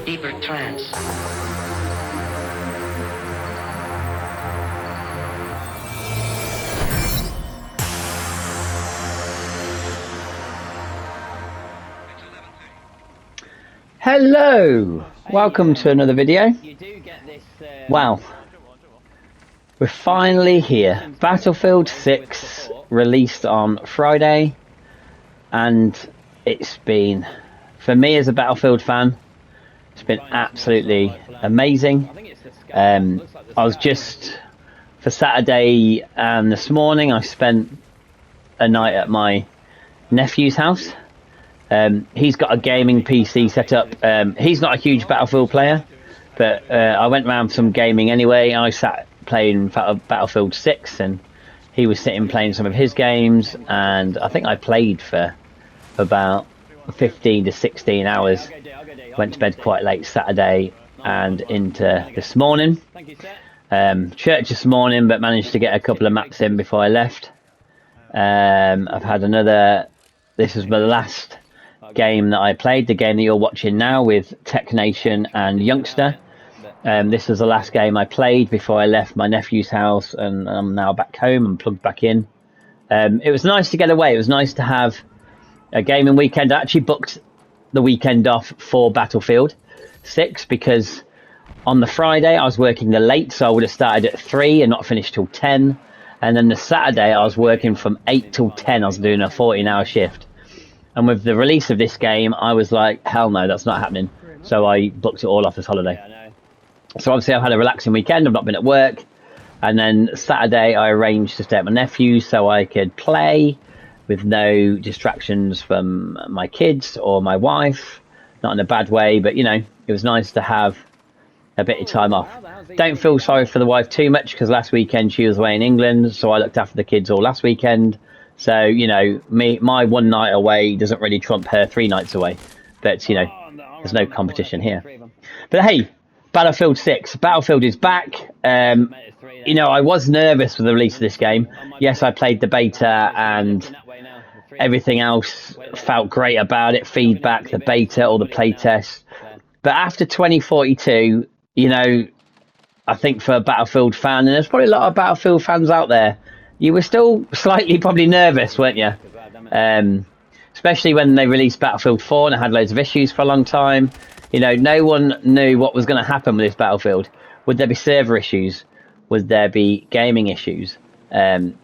deeper trance. Hello, welcome to another video. Wow, we're finally here. Battlefield 6 released on Friday, and it's been, for me as a Battlefield fan, it's been absolutely amazing. I was just, for Saturday and this morning, I spent a night at my nephew's house. He's got a gaming PC set up. He's not a huge Battlefield player, but I went around some gaming anyway. I sat playing Battlefield 6 and he was sitting playing some of his games, and I think I played for about 15 to 16 hours. Went to bed quite late Saturday and into this morning. Church this morning, but managed to get a couple of maps in before I left. I've had another, this was my last game that I played, the game that you're watching now with Tech Nation and Youngster. This was the last game I played before I left my nephew's house, and I'm now back home and plugged back in. It was nice to get away. It was nice to have a gaming weekend. I actually booked the weekend off for Battlefield 6 because on the Friday I was working the late, so I would have started at 3 and not finished till 10, and then the Saturday I was working from 8 till 10. I was doing a 14-hour shift. And with the release of this game, I was like, hell no, that's not happening. So I booked it all off as holiday. So obviously I've had a relaxing weekend. I've not been at work. And then Saturday I arranged to stay at my nephew's so I could play with no distractions from my kids or my wife. Not in a bad way, but you know, it was nice to have a bit of time off. Don't feel sorry for the wife too much because last weekend she was away in England. So I looked after the kids all last weekend. So, you know, my one night away doesn't really trump her 3 nights away. But, you know, there's no competition here. But hey, Battlefield 6. Battlefield is back. You know, I was nervous with the release of this game. Yes, I played the beta and everything else felt great about it. Feedback, the beta, all the playtests. But after 2042, you know, I think for a Battlefield fan, and there's probably a lot of Battlefield fans out there, you were still slightly probably nervous, weren't you? Especially when they released Battlefield 4 and it had loads of issues for a long time. You know, no one knew what was going to happen with this Battlefield. Would there be server issues? Would there be gaming issues? And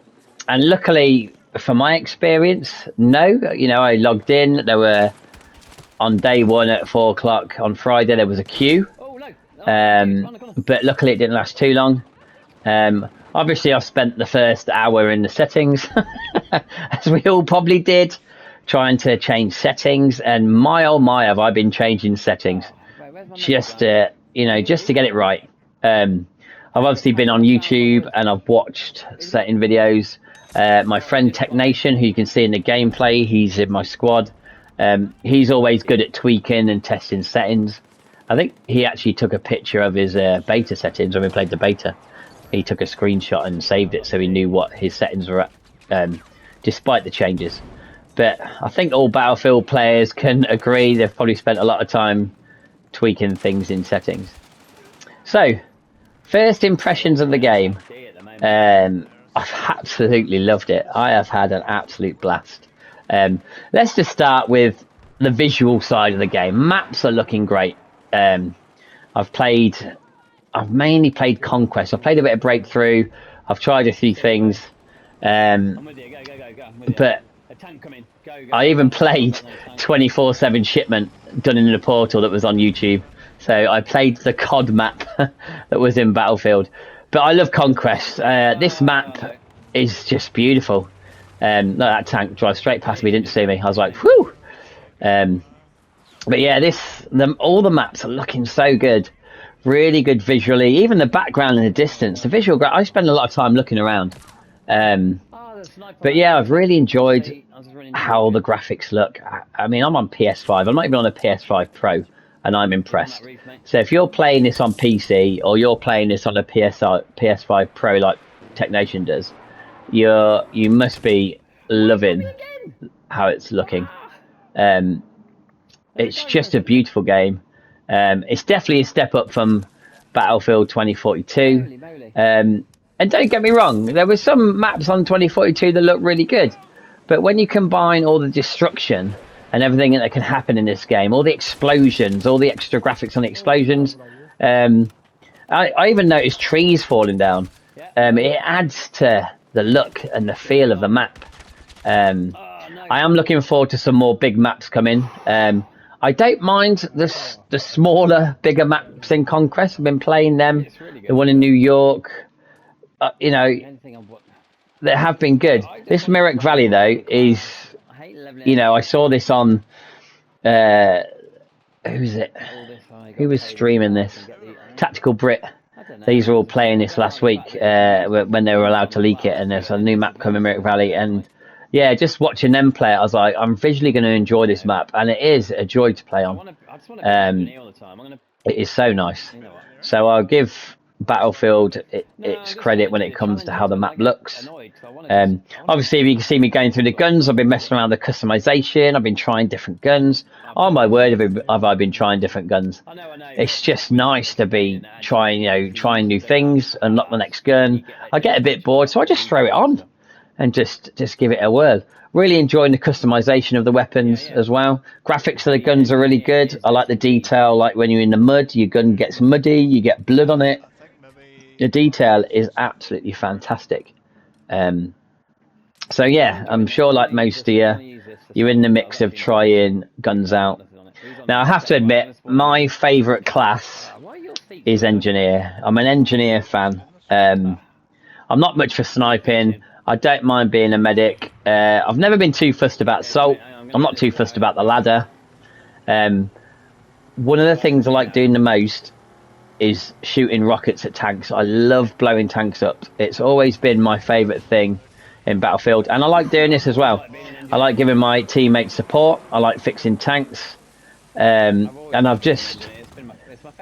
luckily, from my experience, no. You know, I logged in. There were, on day 1 at 4 o'clock on Friday, there was a queue. But luckily it didn't last too long. Obviously, I spent the first hour in the settings, as we all probably did, trying to change settings. And my oh my, have I been changing settings just to, you know, just to get it right. I've obviously been on YouTube and I've watched setting videos. My friend Tech Nation, who you can see in the gameplay, he's in my squad. He's always good at tweaking and testing settings. I think he actually took a picture of his beta settings when we played the beta. He took a screenshot and saved it so he knew what his settings were at, despite the changes. But I think all Battlefield players can agree they've probably spent a lot of time tweaking things in settings. So, first impressions of the game. I've absolutely loved it. I have had an absolute blast. Let's just start with the visual side of the game. Maps are looking great. I've mainly played Conquest. I've played a bit of Breakthrough. I've tried a few things. But I even played 24/7 Shipment done in the portal that was on YouTube. So I played the COD map that was in Battlefield. But I love Conquest. This map is just beautiful. Look, that tank drives straight past me, didn't see me. I was like, whew. But yeah, all the maps are looking so good. Really good visually. Even the background in the distance. The visual, I spend a lot of time looking around. But yeah, I've really enjoyed how the graphics look. I mean, I'm on PS5. I'm not even on a PS5 Pro, and I'm impressed. So if you're playing this on PC or you're playing this on a PS5 Pro like Tech Nation does, you must be loving how it's looking. It's just a beautiful game. It's definitely a step up from Battlefield 2042. And don't get me wrong, there were some maps on 2042 that look really good. But when you combine all the destruction and everything that can happen in this game, all the explosions, all the extra graphics on the explosions, I even noticed trees falling down. It adds to the look and the feel of the map. I am looking forward to some more big maps coming. I don't mind the smaller, bigger maps in Conquest. I've been playing them. The one in New York, you know, they have been good. This Mirek Valley, though, is, you know, I saw this on, who's it? Who was streaming this? Tactical Brit. These were all playing this last week when they were allowed to leak it, and there's a new map coming, Mirek Valley, and yeah, just watching them play it, I was like, I'm visually going to enjoy this map, and it is a joy to play on. It is so nice. So I'll give Battlefield its credit when it comes to how the map looks. Obviously, if you can see me going through the guns, I've been messing around with the customization. I've been trying different guns. Oh my word, have I been trying different guns? It's just nice to be trying new things, unlock the next gun. I get a bit bored, so I just throw it on and just give it a whirl. Really enjoying the customization of the weapons as well. Graphics of the guns are really good. I like the detail, like when you're in the mud, your gun gets muddy, you get blood on it. The detail is absolutely fantastic. So yeah, I'm sure like most of you, you're in the mix of trying guns out. Now I have to admit, my favourite class is Engineer. I'm an Engineer fan. I'm not much for sniping. I don't mind being a medic. I've never been too fussed about Assault. I'm not too fussed about the ladder. One of the things I like doing the most is shooting rockets at tanks. I love blowing tanks up. It's always been my favourite thing in Battlefield, and I like doing this as well. I like giving my teammates support. I like fixing tanks, and I've just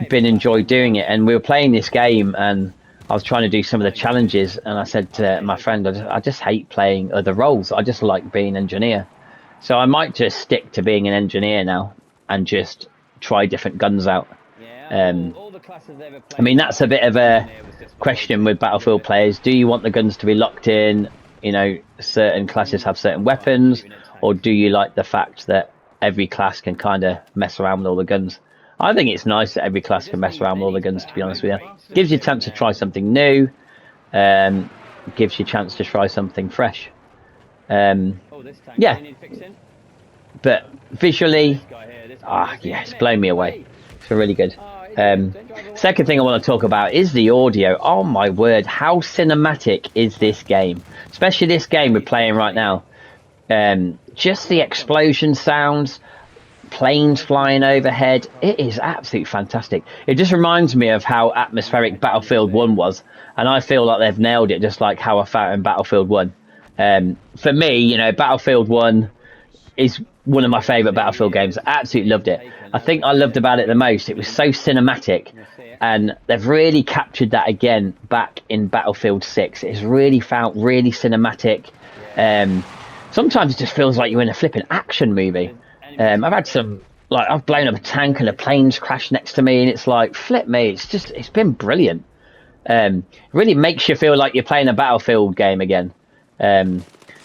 been enjoyed doing it. And we were playing this game, and I was trying to do some of the challenges, and I said to my friend, I just hate playing other roles. I just like being engineer. So I might just stick to being an engineer now and just try different guns out. I mean, that's a bit of a question with Battlefield players. Do you want the guns to be locked in? You know, certain classes have certain weapons, or do you like the fact that every class can kind of mess around with all the guns? I think it's nice that every class can mess around with all the guns, to be honest with you. Gives you a chance to try something new. Gives you a chance to try something fresh. Yeah. But visually, yeah, it's blown me away. It's really good. Second thing I want to talk about is the audio. Oh my word, how cinematic is this game? Especially this game we're playing right now. Just the explosion sounds, planes flying overhead, it is absolutely fantastic. It just reminds me of how atmospheric Battlefield 1 was, and I feel like they've nailed it, just like how I felt in Battlefield 1. For me, you know, Battlefield 1 is one of my favourite Battlefield games. I absolutely loved it. I think I loved about it the most, it was so cinematic, and they've really captured that again back in Battlefield 6. It's really felt really cinematic. Sometimes it just feels like you're in a flipping action movie. I've had some, like, I've blown up a tank and a plane's crashed next to me, and it's like, flip me, it's been brilliant. It really makes you feel like you're playing a Battlefield game again.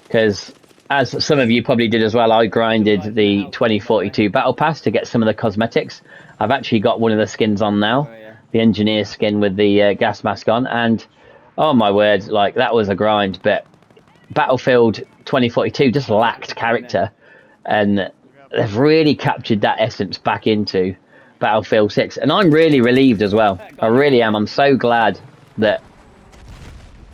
Because, as some of you probably did as well, I grinded the 2042 Battle Pass to get some of the cosmetics. I've actually got one of the skins on now, the engineer skin with the gas mask on, and oh my word, like, that was a grind. But Battlefield 2042 just lacked character, and they've really captured that essence back into Battlefield 6, and I'm really relieved as well. I really am. I'm so glad that...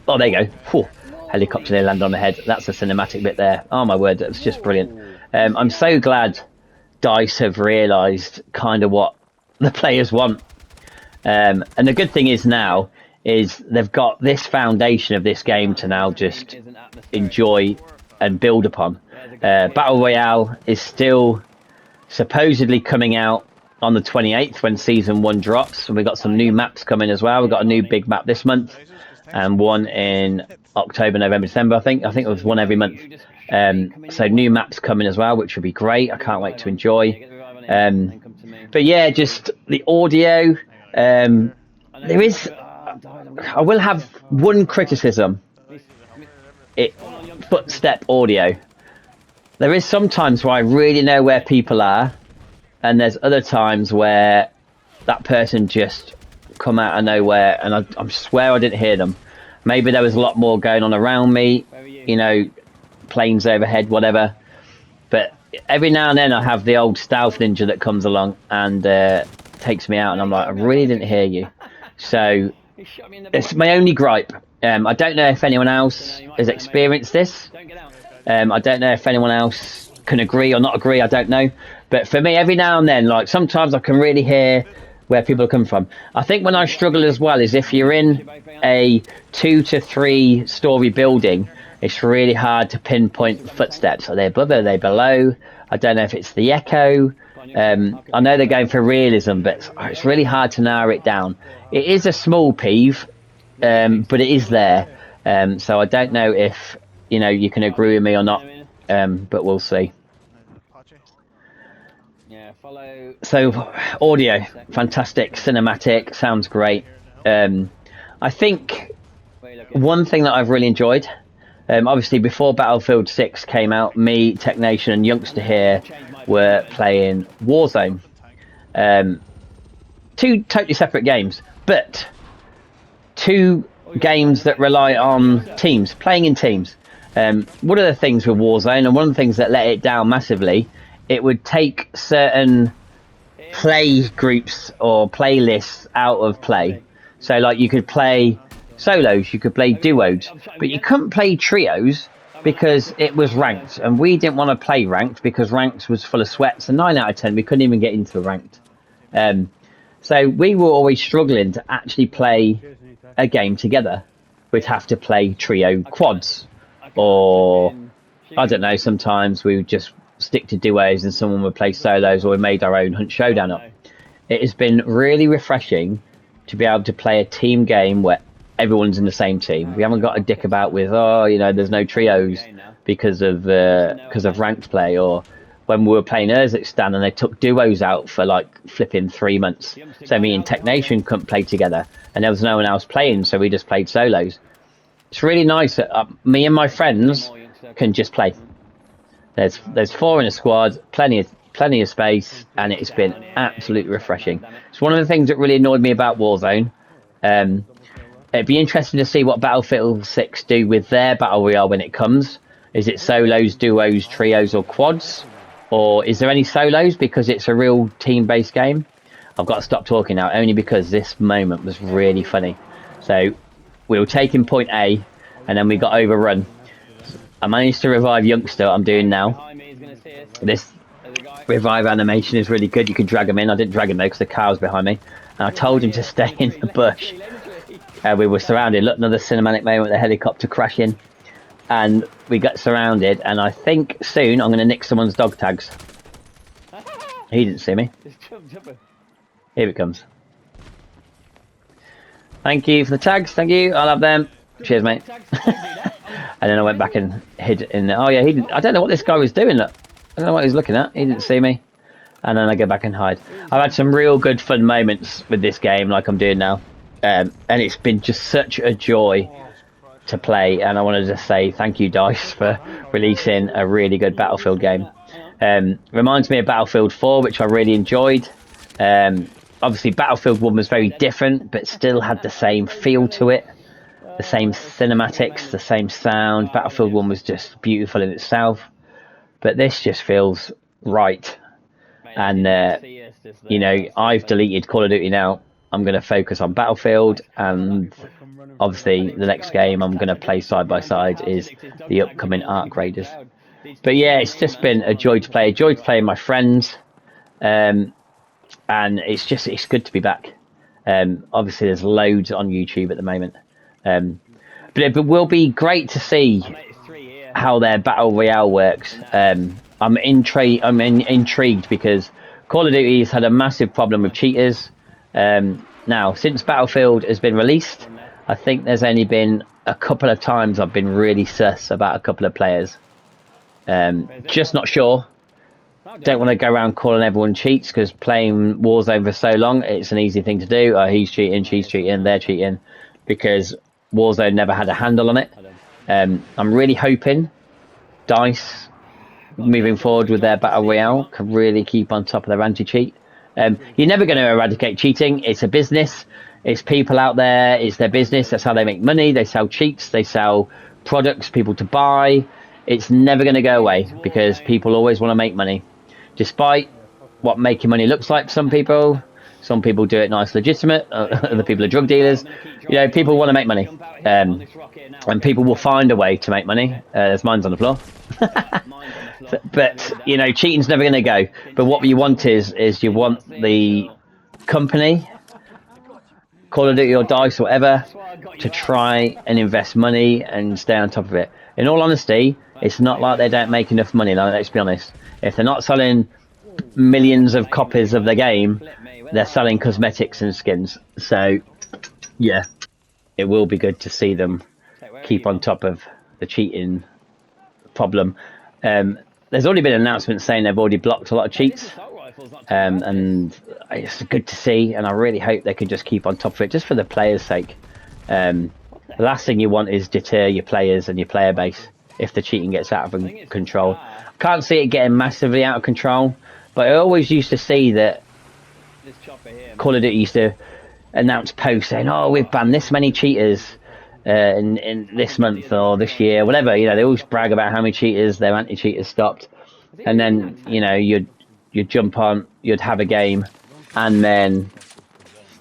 Oh, there you go. Whew. Helicopter near land on the head. That's a cinematic bit there. Oh my word, that's just brilliant. I'm so glad DICE have realised kind of what the players want. And the good thing is now is they've got this foundation of this game to now just enjoy and build upon. Battle Royale is still supposedly coming out on the 28th when Season 1 drops. And we've got some new maps coming as well. We've got a new big map this month and one in October, November, December, I think. I think it was one every month. So new maps coming as well, which will be great. I can't wait to enjoy. But yeah, just the audio. There is. I will have one criticism. Footstep audio. There is sometimes where I really know where people are, and there's other times where that person just come out of nowhere, and I swear I didn't hear them. Maybe there was a lot more going on around me, you know, planes overhead, whatever. But every now and then I have the old stealth ninja that comes along and takes me out, and I'm like, I really didn't hear you. So it's my only gripe. I don't know if anyone else has experienced this. I don't know if anyone else can agree or not agree. I don't know. But for me, every now and then, like sometimes I can really hear where people are coming from. I think when I struggle as well is if you're in a 2 to 3 story building, it's really hard to pinpoint footsteps. Are they above? Are they below? I don't know if it's the echo. I know they're going for realism, but it's really hard to narrow it down. It is a small peeve, but it is there. So I don't know if you can agree with me or not, but we'll see. So audio, fantastic, cinematic, sounds great. I think one thing that I've really enjoyed, obviously before Battlefield 6 came out, me, Technation and Youngster here were playing Warzone. 2 totally separate games, but 2 games that rely on teams, playing in teams. One of the things with Warzone, and one of the things that let it down massively, it would take certain play groups or playlists out of play. So like you could play solos, you could play duos, but you couldn't play trios because it was ranked, and we didn't want to play ranked because ranked was full of sweats, and 9 out of 10 we couldn't even get into ranked. So we were always struggling to actually play a game together. We'd have to play trio quads, or I don't know, sometimes we would just stick to duos and someone would play solos, or we made our own Hunt Showdown up. It has been really refreshing to be able to play a team game where everyone's in the same team. We haven't got a dick about with there's no trios because of ranked play, or when we were playing Urzikstan and they took duos out for like flipping 3 months. So me and Technation couldn't play together, and there was no one else playing, so we just played solos. It's really nice that me and my friends can just play. There's 4 in a squad, plenty of space, and it's been absolutely refreshing. It's one of the things that really annoyed me about Warzone. It'd be interesting to see what Battlefield 6 do with their Battle Royale when it comes. Is it solos, duos, trios, or quads? Or is there any solos because it's a real team-based game? I've got to stop talking now, only because this moment was really funny. So we were taking point A, and then we got overrun. I managed to revive Youngster. I'm doing now. This revive animation is really good. You can drag him in. I didn't drag him though because the car was behind me, and I told him to stay in the bush. We were surrounded. Look, another cinematic moment with the helicopter crashing, and we got surrounded. And I think soon I'm going to nick someone's dog tags. He didn't see me. Here it comes. Thank you for the tags. Thank you. I'll have them. Cheers, mate. And then I went back and hid in there. Oh yeah, I don't know what this guy was doing. Look. I don't know what he was looking at. He didn't see me. And then I go back and hide. I've had some real good fun moments with this game like I'm doing now. And it's been just such a joy to play. And I wanted to say thank you, DICE, for releasing a really good Battlefield game. Reminds me of Battlefield 4, which I really enjoyed. Obviously, Battlefield 1 was very different, but still had the same feel to it. The same cinematics, the same sound. Battlefield 1 was just beautiful in itself. But this just feels right. And, I've deleted Call of Duty now. I'm going to focus on Battlefield. And obviously, the next game I'm going to play side by side is the upcoming Ark Raiders. But yeah, it's just been a joy to play. A joy to play with my friends. And it's good to be back. Obviously, there's loads on YouTube at the moment. But it will be great to see how their Battle Royale works. I'm intrigued because Call of Duty has had a massive problem with cheaters. Now, since Battlefield has been released, I think there's only been a couple of times I've been really sus about a couple of players. Just not sure. don't want to go around calling everyone cheats, because playing Warzone for so long, it's an easy thing to do. He's cheating, she's cheating, they're cheating, because Warzone never had a handle on it. I'm really hoping DICE, moving forward with their Battle Royale, can really keep on top of their anti-cheat. You're never going to eradicate cheating. It's a business. It's people out there. It's their business. That's how they make money. They sell cheats. They sell products people to buy. It's never going to go away, because people always want to make money. Despite what making money looks like for some people do it nice, legitimate. Other people are drug dealers. People want to make money, and people will find a way to make money. There's mines on the floor. But cheating's never going to go. But what you want is you want the company, Call of Duty or DICE or whatever, to try and invest money and stay on top of it. In all honesty, it's not like they don't make enough money. Let's be honest. If they're not selling millions of copies of the game, they're selling cosmetics and skins. So yeah, it will be good to see them keep on top of the cheating problem. There's already been announcements saying they've already blocked a lot of cheats, and it's good to see, and I really hope they can just keep on top of it, just for the players' sake. The last thing you want is deter your players and your player base if the cheating gets out of control. Can't see it getting massively out of control, but I always used to see that Call of Duty used to announce posts saying, "Oh, we've banned this many cheaters in this month or this year," whatever. They always brag about how many cheaters their anti-cheaters stopped, and then you'd jump on, you'd have a game, and then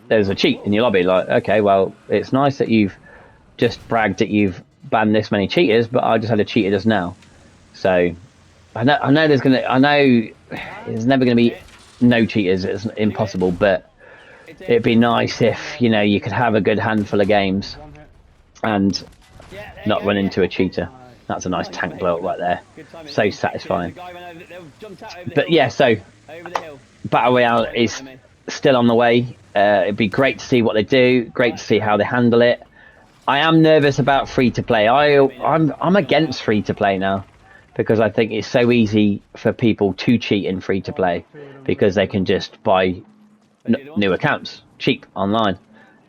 there's a cheat in your lobby. Like, okay, well, it's nice that you've just bragged that you've banned this many cheaters, but I just had a cheater just now. So I know there's never gonna be no cheaters. It's impossible, but it'd be nice if you could have a good handful of games and not run into a cheater. That's a nice tank blow up right there. So satisfying. But yeah, so Battle Royale is still on the way. It'd be great to see what they do. Great to see how they handle it. I am nervous about free to play. I'm against free to play now, because I think it's so easy for people to cheat in free to play, because they can just buy new accounts cheap online,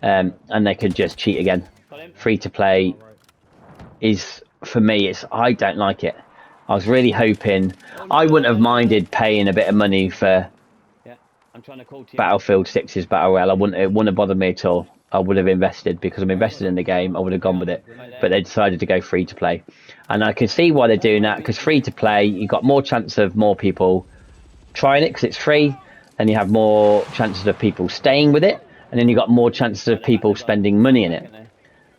and they can just cheat again. Free to play is, for me, I don't like it. I was really hoping, I wouldn't have minded paying a bit of money for Battlefield 6's Battle Royale. It wouldn't have bothered me at all. I would have invested, because I'm invested in the game. I would have gone with it, but they decided to go free to play, and I can see why they're doing that, because free to play, you've got more chance of more people trying it because it's free, and you have more chances of people staying with it, and then you've got more chances of people spending money in it.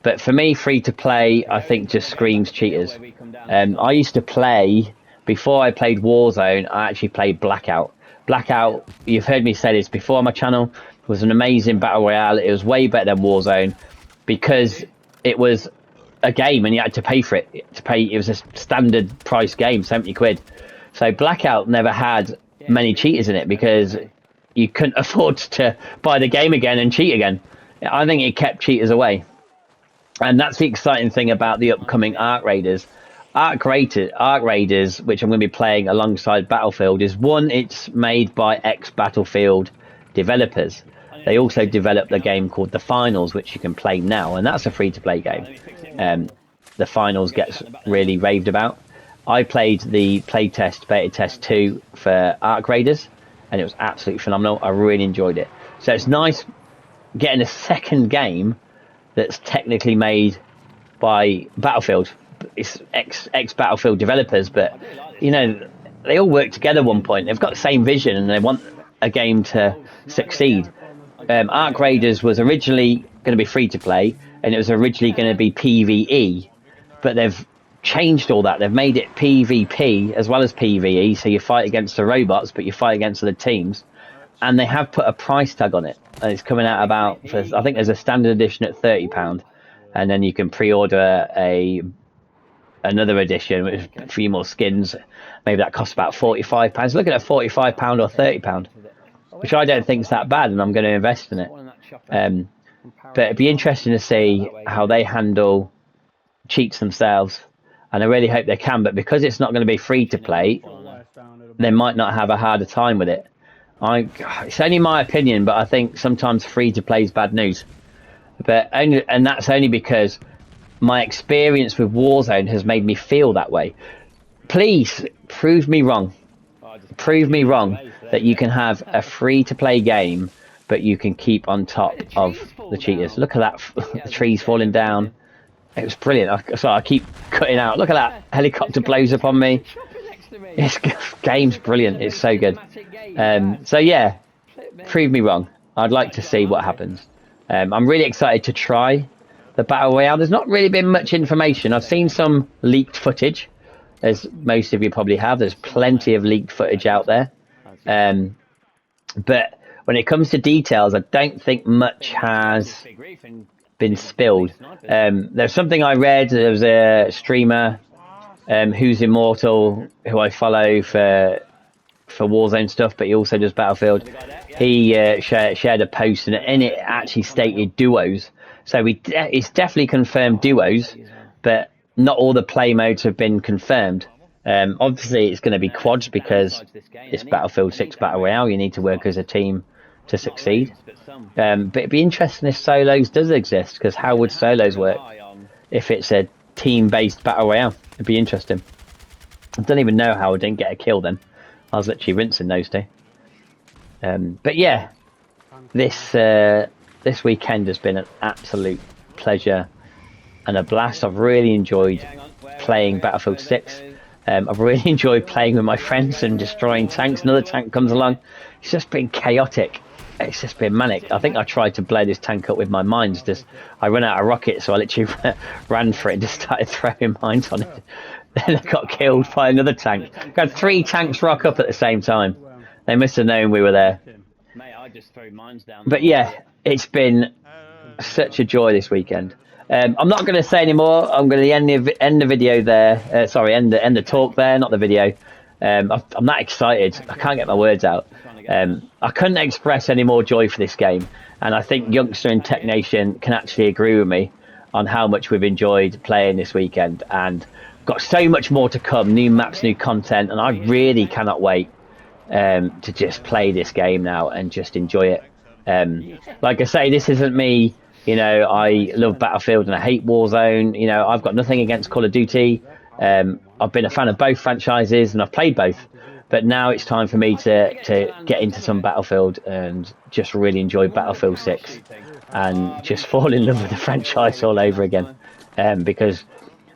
But for me, free to play, I think, just screams cheaters. I used to play, before I played Warzone, I actually played Blackout. Blackout, you've heard me say this before on my channel, was an amazing Battle Royale. It was way better than Warzone, because it was a game and you had to pay for it. It was a standard price game, 70 quid. So Blackout never had many cheaters in it, because you couldn't afford to buy the game again and cheat again. I think it kept cheaters away. And that's the exciting thing about the upcoming Arc Raiders. Arc Raiders, which I'm going to be playing alongside Battlefield, is one, it's made by ex-Battlefield developers. They also developed a game called The Finals, which you can play now, and that's a free-to-play game. The Finals gets really raved about. I played the beta test 2 for Arc Raiders, and it was absolutely phenomenal. I really enjoyed it. So it's nice getting a second game that's technically made by Battlefield. It's ex-Battlefield developers, but they all work together at one point. They've got the same vision, and they want a game to succeed. Arc Raiders was originally going to be free to play, and it was originally going to be PvE, but they've changed all that. They've made it PvP as well as PvE, so you fight against the robots, but you fight against other teams. And they have put a price tag on it, and it's coming out I think there's a standard edition at £30, and then you can pre-order another edition with a few more skins. Maybe that costs about £45. Look at £45 or £30, which I don't think is that bad, and I'm going to invest in it. But it'd be interesting to see how they handle cheats themselves, and I really hope they can. But because it's not going to be free to play, they might not have a harder time with it. It's only my opinion, but I think sometimes free to play is bad news. And that's only because my experience with Warzone has made me feel that way. Please prove me wrong. Prove me wrong that you can have a free to play game, but you can keep on top of the cheaters. Look at that, the trees falling down. It was brilliant. I keep cutting out. Look at that helicopter blows up on me. This game's brilliant. It's so good. So yeah, prove me wrong. I'd like to see what happens. I'm really excited to try the Battle Royale. There's not really been much information. I've seen some leaked footage, as most of you probably have. There's plenty of leaked footage out there. But when it comes to details, I don't think much has been spilled. There's something I read. There was a streamer who's immortal, who I follow for Warzone stuff, but he also does Battlefield. He shared a post, and it actually stated duos. So it's definitely confirmed duos, but not all the play modes have been confirmed. Obviously, it's going to be quads because it's Battlefield 6 Battle Royale. You need to work as a team to succeed. But it'd be interesting if solos does exist, because how would solos work if it's a team-based Battle Royale? It'd be interesting. I don't even know how I didn't get a kill then. I was literally rinsing those two. But yeah, this weekend has been an absolute pleasure and a blast. I've really enjoyed playing Battlefield 6. I've really enjoyed playing with my friends and destroying tanks. Another tank comes along. It's just been chaotic. It's just been manic. I think I tried to blow this tank up with my mines. I ran out of rockets, so I literally ran for it and just started throwing mines on it. Then I got killed by another tank. I had 3 tanks rock up at the same time. They must have known we were there. But yeah, it's been such a joy this weekend. I'm not going to say any more. I'm going to end the video there. End the talk there, not the video. I'm that excited. I can't get my words out. I couldn't express any more joy for this game, and I think Youngster and Tech Nation can actually agree with me on how much we've enjoyed playing this weekend, and got so much more to come. New maps, new content, and I really cannot wait to just play this game now and just enjoy it. Like I say, this isn't me. You know, I love Battlefield and I hate Warzone. You know, I've got nothing against Call of Duty. I've been a fan of both franchises and I've played both. But now it's time for me to get into some Battlefield and just really enjoy Battlefield 6 and just fall in love with the franchise all over again. Because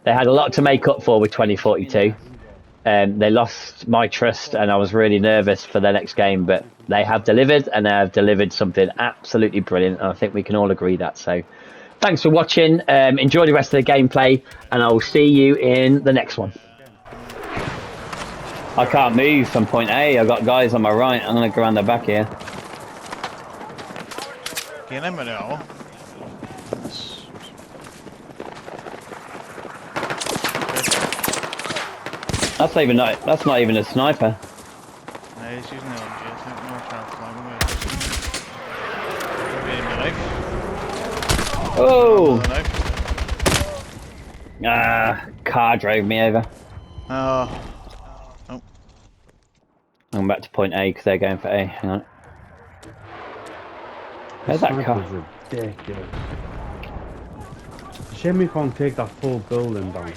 they had a lot to make up for with 2042. They lost my trust and I was really nervous for their next game, but they have delivered, and they have delivered something absolutely brilliant, and I think we can all agree that. So thanks for watching. Enjoy the rest of the gameplay, and I will see you in the next one. I can't move from point A. I've got guys on my right. I'm going to go around the back here. That's not even a sniper. No, he's using the LG. I think we're trying to fly with. Oh! Car drove me over. Oh. I'm back to point A because they're going for A. Hang on. Where's that car? Ridiculous. Shame we can't take that full building down.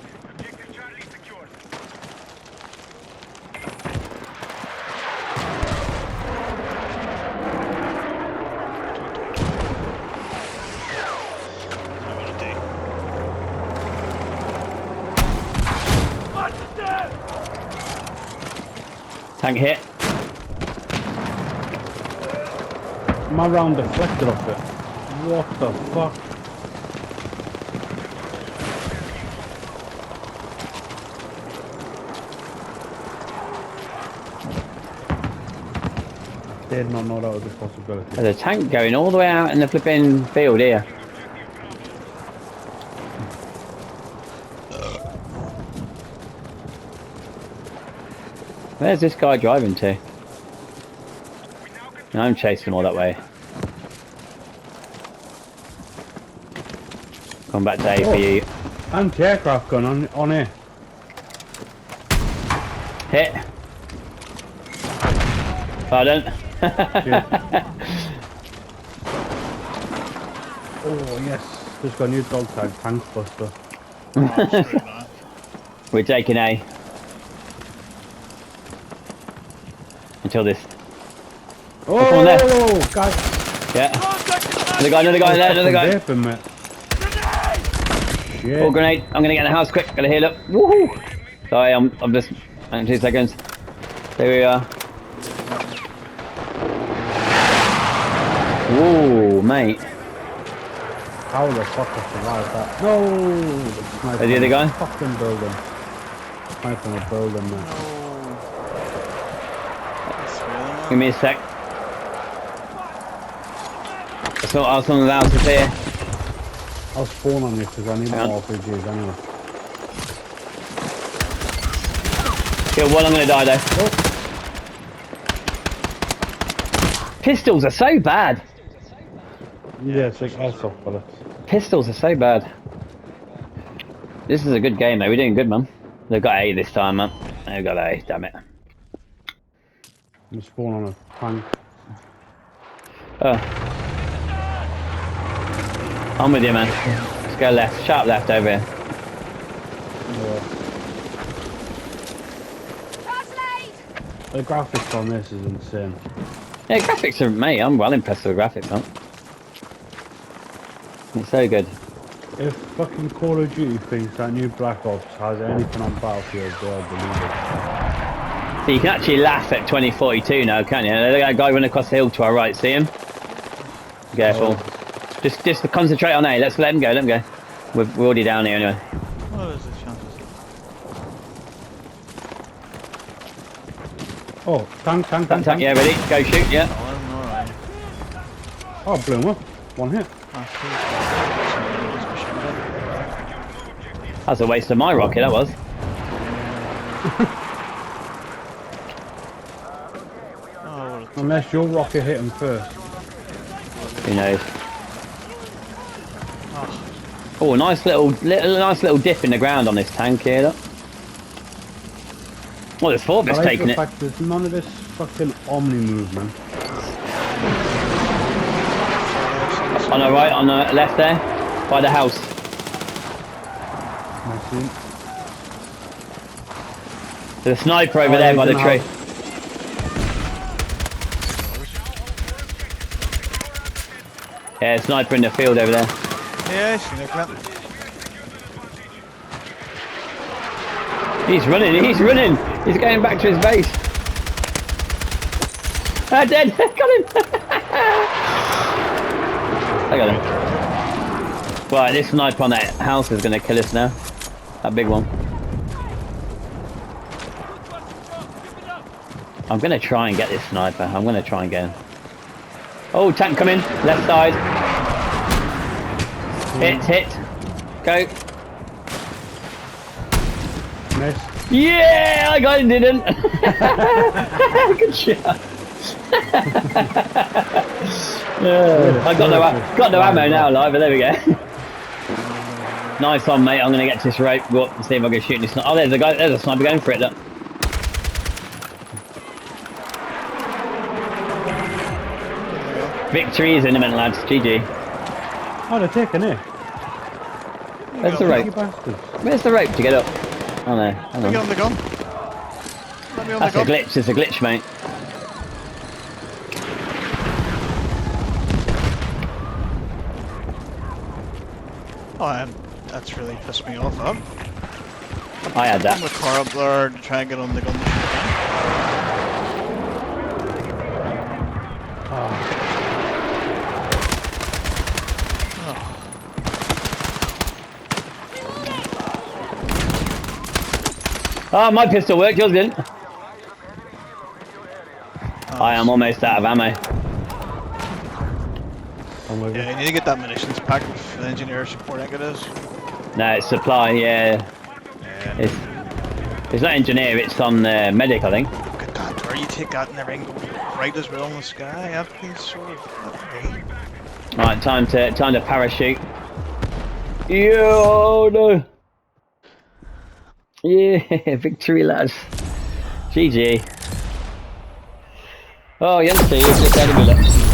Tank hit. My round deflected off it. What the fuck? Did not know that was a possibility. There's a tank going all the way out in the flipping field here. Where's this guy driving to? I'm chasing him all that way. Come back to A for you. Anti-aircraft gun on here. Hit. Pardon? Oh yes, just got a new dog tag, Tank Buster. Oh, screw that. We're taking A. Until this. Oh, Come on there. guys. Yeah. Another guy there, another guy. Vaping, mate. Shit. Oh, grenade. I'm gonna get in the house quick. Gotta heal up. Woohoo! Sorry, I'm just. In 2 seconds. There we are. Whoa, mate. How the fuck I survived that? No! Is the other guy? Fucking building. Sniper in a building, mate. No. That's really Give me a sec. I'll some of the houses here. I'll spawn on you because I need Hang more on. RPGs anyway. Kill one, I'm gonna die though. Oh. Pistols are so bad. Yeah, it's like airsoft bullets. Pistols are so bad. This is a good game though, we're doing good, man. They've got A this time, man. They've got A, damn it. I'm spawn on a tank. Oh. I'm with you, man. Let's go left, sharp left over here. Yeah. The graphics on this is insane. Yeah, graphics are, mate, I'm well impressed with the graphics, man. It's so good. If fucking Call of Duty thinks that new Black Ops has anything on Battlefield, they'll believe it. So you can actually laugh at 2042 now, can't you? Look at that guy running across the hill to our right, see him? Careful. Oh. Just concentrate on A, let's let him go, let him go. We're already down here anyway. What is the chances? Oh, tank. Yeah, ready? Go shoot, yeah. Oh, I'm alright. Oh, blew him up. One hit. That's a waste of my rocket, that was. Oh, Unless your rocket hit him first. Who knows? Oh, nice little dip in the ground on this tank here, look. Well, there's 4 of us I like taking the it. fact there's none of this fucking Omni movement. On the right, on the left there, by the house. I see. There's a sniper over Oh, there he's by the in the tree. house. Yeah, sniper in the field over there. yeah, I seen it, Clint. He's running, he's running! He's going back to his base. Ah, dead! Got him! I got him. Right, this sniper on that house is going to kill us now. That big one. I'm going to try and get this sniper. I'm going to try and get him. Oh, tank coming. Left side. Hit. Go. Miss. Yeah, I got him, didn't. Good shot. I got no ammo now, like, but there we go. Nice one, mate. I'm gonna get to this rope. Go up and see if I can shoot this. Oh, there's a guy. There's a sniper going for it. Look. Victory is imminent, lads. GG. Oh, they're taking it. Where's the You rope? bastards. Where's the rope to get up? Oh no. Hang Let me on. on the gun. Let me on That's the a gun. glitch. It's a glitch, mate. Oh, that's really pissed me off, huh? I had I'm that. the car up there to try and get on the gun. Oh, my pistol worked. Yours didn't. I am almost out of ammo. I'm with you. Yeah, you need to get that munitions pack with the engineer support, I think it is. No, it's supply. Yeah. Yeah. It's not engineer. It's on medic, I think. Look at that, where you take that and everything goes right as well in the sky. Everything's sort of... Right, time to parachute. Yo, no. Yeah, victory, lads. GG. Oh, Youngster, you've just enemy left.